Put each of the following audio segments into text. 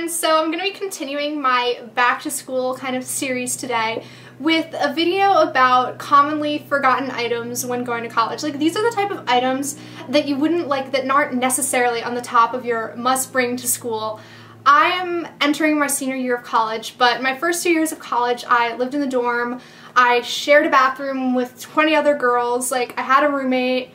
friends, so I'm going to be continuing my back to school kind of series today with a video about commonly forgotten items when going to college. Like, these are the type of items that you wouldn't that aren't necessarily on the top of your must bring to school. I am entering my senior year of college, but my first 2 years of college I lived in the dorm. I shared a bathroom with 20 other girls, like I had a roommate,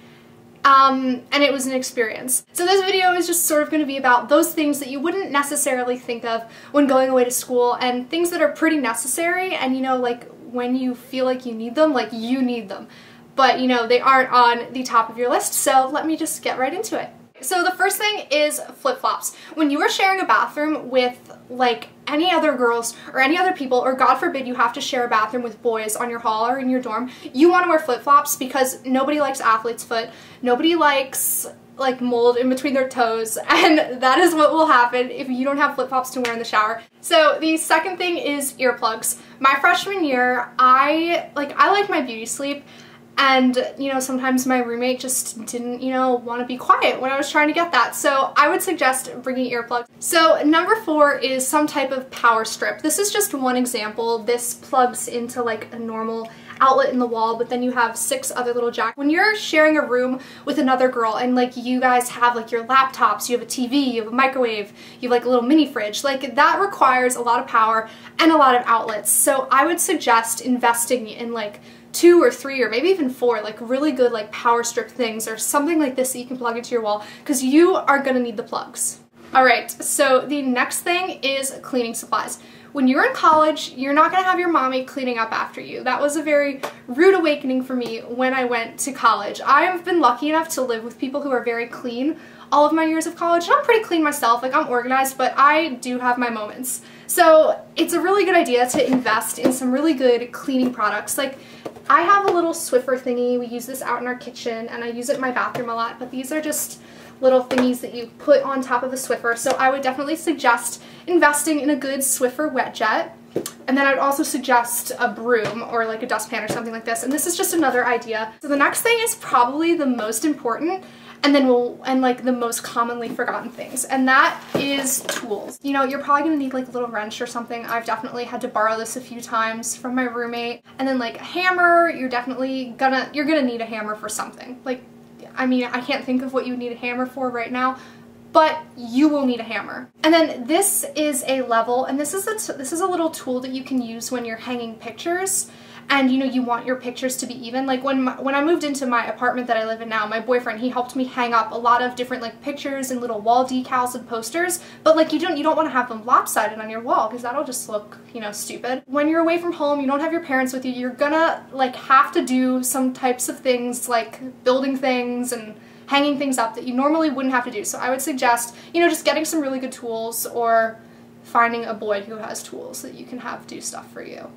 and it was an experience. So this video is just sort of going to be about those things that you wouldn't necessarily think of when going away to school, and things that are pretty necessary, and you know, like when you feel like you need them, like you need them. But you know, they aren't on the top of your list, so let me just get right into it. So the first thing is flip-flops. When you are sharing a bathroom with like any other girls or any other people, or God forbid you have to share a bathroom with boys on your hall or in your dorm, you want to wear flip-flops because nobody likes athlete's foot. Nobody likes like mold in between their toes, and that is what will happen if you don't have flip-flops to wear in the shower. So the second thing is earplugs. My freshman year, I like my beauty sleep. And, you know, sometimes my roommate just didn't, you know, want to be quiet when I was trying to get that. So I would suggest bringing earplugs. So number 4 is some type of power strip. This is just one example. This plugs into like a normal outlet in the wall, but then you have 6 other little jacks. When you're sharing a room with another girl and like you guys have like your laptops, you have a TV, you have a microwave, you have like a little mini fridge, like that requires a lot of power and a lot of outlets. So I would suggest investing in like 2 or 3 or maybe even 4 like really good like power strip things or something like this that you can plug into your wall, because you are gonna need the plugs. Alright, so the next thing is cleaning supplies. When you're in college, you're not gonna have your mommy cleaning up after you. That was a very rude awakening for me when I went to college. I have been lucky enough to live with people who are very clean all of my years of college, and I'm pretty clean myself, like I'm organized, but I do have my moments. So it's a really good idea to invest in some really good cleaning products. Like, I have a little Swiffer thingy. We use this out in our kitchen, and I use it in my bathroom a lot, but these are just little thingies that you put on top of the Swiffer, so I would definitely suggest investing in a good Swiffer wet jet. And then I'd also suggest a broom or like a dustpan or something like this, and this is just another idea. So the next thing is probably the most important, and like the most commonly forgotten things, and that is tools. You know, you're probably gonna need like a little wrench or something. I've definitely had to borrow this a few times from my roommate. And then like a hammer, you're gonna need a hammer for something. Like, I mean, I can't think of what you need a hammer for right now, but you will need a hammer. And then this is a level, and this is a little tool that you can use when you're hanging pictures. And you know, you want your pictures to be even. Like when I moved into my apartment that I live in now, my boyfriend, he helped me hang up a lot of different like pictures and little wall decals and posters, but like you don't want to have them lopsided on your wall, because that'll just look, you know, stupid. When you're away from home, you don't have your parents with you, you're gonna like have to do some types of things like building things and hanging things up that you normally wouldn't have to do. So I would suggest, you know, just getting some really good tools, or finding a boy who has tools that you can have do stuff for you.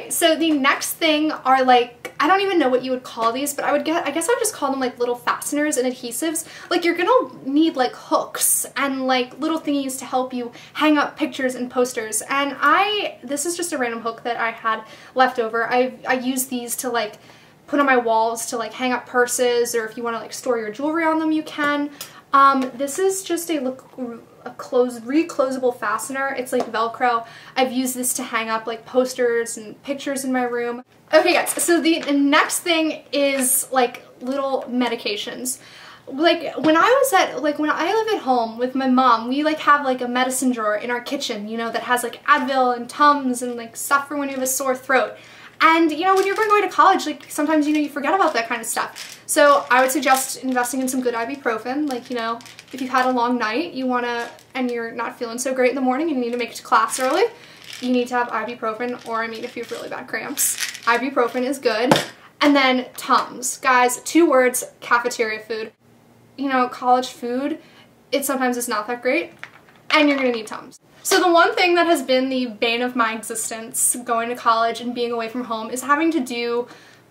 So the next thing are like, I don't even know what you would call these, but I guess I would just call them like little fasteners and adhesives. Like, you're gonna need like hooks and like little thingies to help you hang up pictures and posters. And this is just a random hook that I had left over. I use these to like put on my walls to like hang up purses, or if you want to like store your jewelry on them, you can. This is just a reclosable fastener. It's like Velcro. I've used this to hang up like posters and pictures in my room. Okay guys, so the next thing is like little medications. Like when I live at home with my mom, we like have like a medicine drawer in our kitchen, you know, that has like Advil and Tums and like stuff for when you have a sore throat. And you know, when you're going away to college, like sometimes, you know, you forget about that kind of stuff. So I would suggest investing in some good ibuprofen. Like, you know, if you've had a long night, and you're not feeling so great in the morning and you need to make it to class early, you need to have ibuprofen, or I mean, if you have really bad cramps, ibuprofen is good. And then Tums. Guys, 2 words, cafeteria food. You know, college food, it sometimes is not that great, and you're gonna need Tums. So the one thing that has been the bane of my existence going to college and being away from home is having to do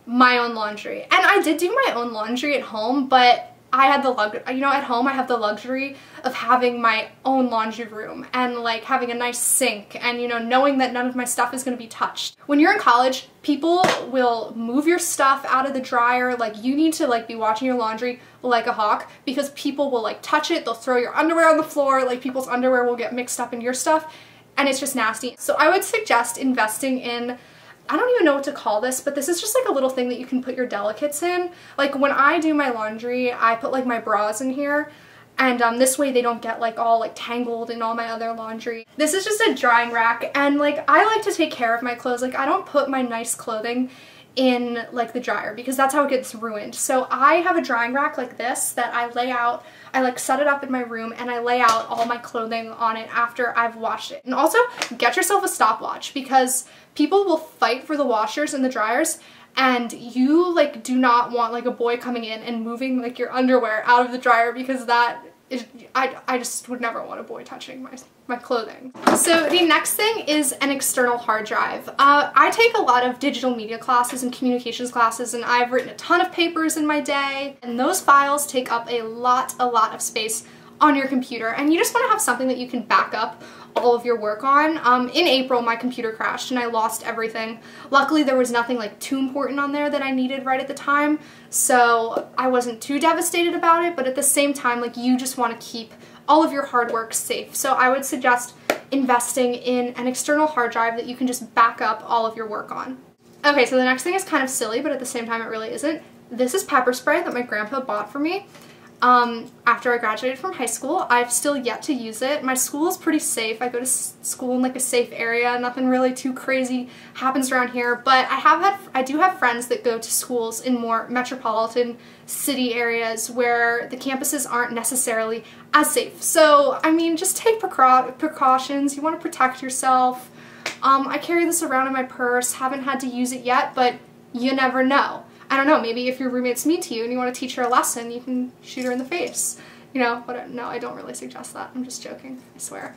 my own laundry. And I did do my own laundry at home, but I had you know, at home I have the luxury of having my own laundry room and like having a nice sink and, you know, knowing that none of my stuff is going to be touched. When you're in college, people will move your stuff out of the dryer. Like, you need to like be watching your laundry like a hawk, because people will like touch it, they'll throw your underwear on the floor, like people's underwear will get mixed up in your stuff, and it's just nasty. So I would suggest investing in, I don't even know what to call this, but this is just like a little thing that you can put your delicates in. Like when I do my laundry, I put like my bras in here, and this way they don't get like all like tangled in all my other laundry. This is just a drying rack, and like I like to take care of my clothes. Like I don't put my nice clothing in like the dryer because that's how it gets ruined. So I have a drying rack like this that I lay out. I like set it up in my room and I lay out all my clothing on it after I've washed it. And also get yourself a stopwatch, because people will fight for the washers and the dryers, and you like do not want like a boy coming in and moving like your underwear out of the dryer, because that is, I just would never want a boy touching my clothing. So the next thing is an external hard drive. I take a lot of digital media classes and communications classes, and I've written a ton of papers in my day, and those files take up a lot of space on your computer, and you just want to have something that you can back up all of your work on. In April, my computer crashed and I lost everything. Luckily, there was nothing like too important on there that I needed right at the time, so I wasn't too devastated about it, but at the same time, like, you just want to keep all of your hard work safe. So I would suggest investing in an external hard drive that you can just back up all of your work on. Okay, so the next thing is kind of silly, but at the same time it really isn't. This is pepper spray that my grandpa bought for me. After I graduated from high school. I've still yet to use it. My school is pretty safe. I go to school in like a safe area. Nothing really too crazy happens around here, but I do have friends that go to schools in more metropolitan city areas where the campuses aren't necessarily as safe. So, I mean, just take precautions. You want to protect yourself. I carry this around in my purse. Haven't had to use it yet, but you never know. I don't know, maybe if your roommate's mean to you and you want to teach her a lesson, you can shoot her in the face. You know, but no, I don't really suggest that. I'm just joking, I swear.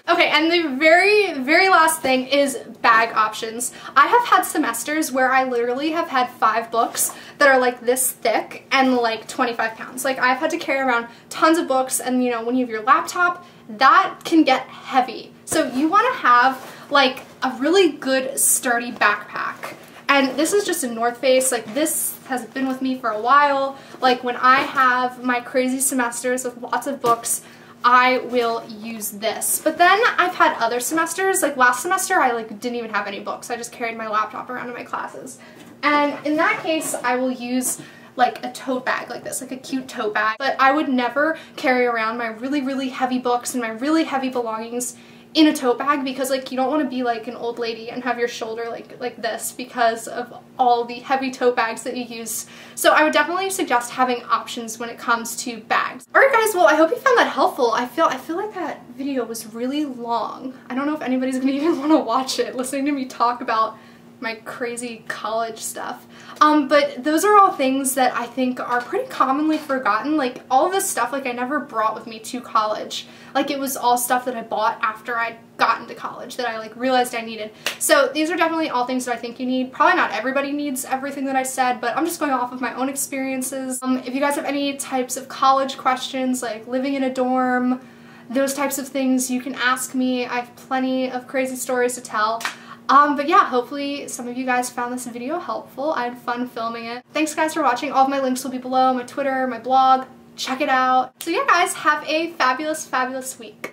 Okay, and the very last thing is bag options. I have had semesters where I literally have had 5 books that are like this thick and like 25 pounds. Like, I've had to carry around tons of books, and you know, when you have your laptop, that can get heavy. So you want to have like a really good sturdy backpack. And this is just a North Face. Like, this has been with me for a while. Like, when I have my crazy semesters with lots of books, I will use this. But then I've had other semesters, like last semester I like didn't even have any books. I just carried my laptop around to my classes. And in that case, I will use like a tote bag like this, like a cute tote bag. But I would never carry around my really heavy books and my really heavy belongings in a tote bag, because like you don't want to be like an old lady and have your shoulder like this because of all the heavy tote bags that you use. So I would definitely suggest having options when it comes to bags. Alright guys, well I hope you found that helpful. I feel like that video was really long. I don't know if anybody's gonna even want to watch it, listening to me talk about my crazy college stuff. But those are all things that I think are pretty commonly forgotten. Like, all this stuff, like, I never brought with me to college. Like, it was all stuff that I bought after I got into college that I like realized I needed. So these are definitely all things that I think you need. Probably not everybody needs everything that I said, but I'm just going off of my own experiences. If you guys have any types of college questions, like living in a dorm, those types of things, you can ask me. I have plenty of crazy stories to tell. But yeah, hopefully some of you guys found this video helpful. I had fun filming it. Thanks guys for watching. All of my links will be below, my Twitter, my blog. Check it out. So yeah guys, have a fabulous week.